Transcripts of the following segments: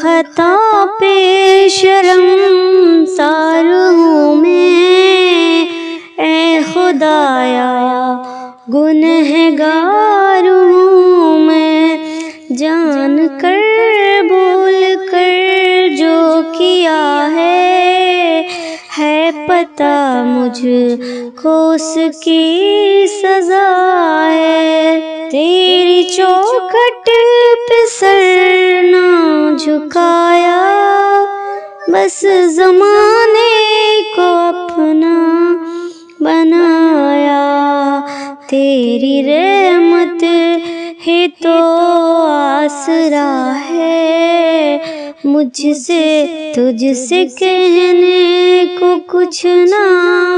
خطا پہ شرمسار ہوں میں، اے خدایا گنہگار ہوں میں، جان کر بھول کر جو کیا ہے پتہ مجھ کو اس کی سزا ہے۔ تیری چوکھٹ پہ سر نہ جھکایا، بس زمانے کو اپنا بنایا، تیری رحمت ہی تو آسرا ہے، مجھ سے تجھ سے کہنے کو کچھ نہ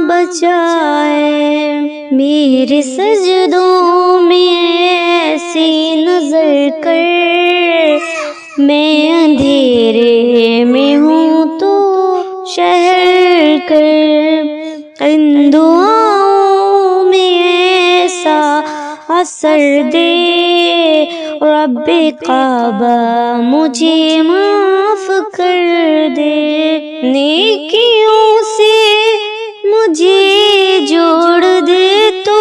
بچائے۔ میرے سجدوں میں ایسی نظر کر، میں اندھیرے میں ہوں تو شہر کر، ان دعاؤں میں ایسا اثر دے، رب کعبہ مجھے معاف کر دے، نیکیوں سے مجھے جوڑ دے تو،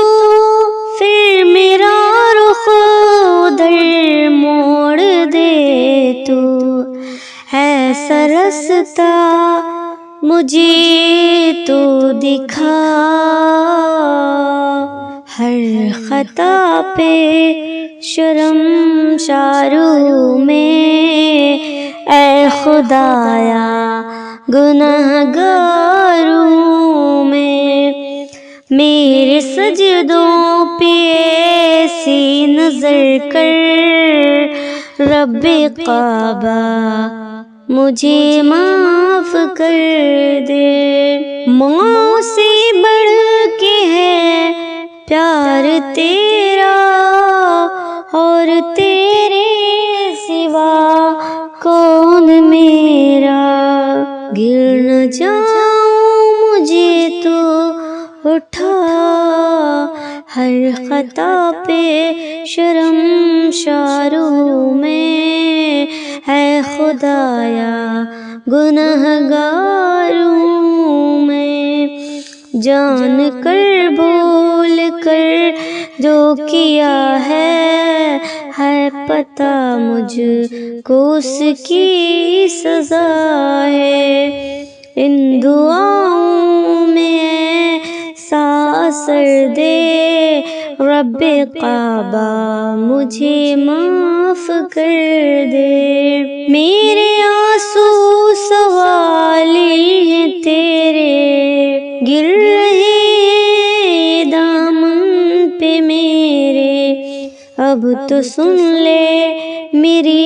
پھر میرا رخ ادھر موڑ دے تو، ایسا رستہ مجھے تو دکھا، ہر خطا پہ شرمسار ہوں میں، اے خدایا گنہگار ہوں میں، میرے سجدوں پہ ایسی نظر کر، رب کعبہ مجھے معاف کر دے۔ ماں سے بڑھ کے ہے پیار تیرا، اور تیرے سوا کون میرا، گر نہ جاؤں مجھے تو اٹھا، ہر خطا پہ شرمسار ہوں میں، اے خدایا گنہگار ہوں میں، جان کر بھول کر جو کیا ہے پتہ مجھ کو اس کی سزا ہے، ان دعاؤں میں ایسا اثر دے، رب کعبہ مجھے معاف کر دے۔ میرے آنسو سوالی ہیں تیرے، گر رہے دامن پہ میرے، اب تو سن لے میری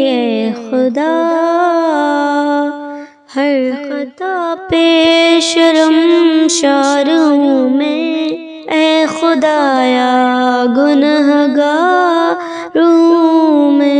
اے خدا، ہر خطا پہ شرمسار ہوں میں، اے خدایا گنہگار ہوں میں۔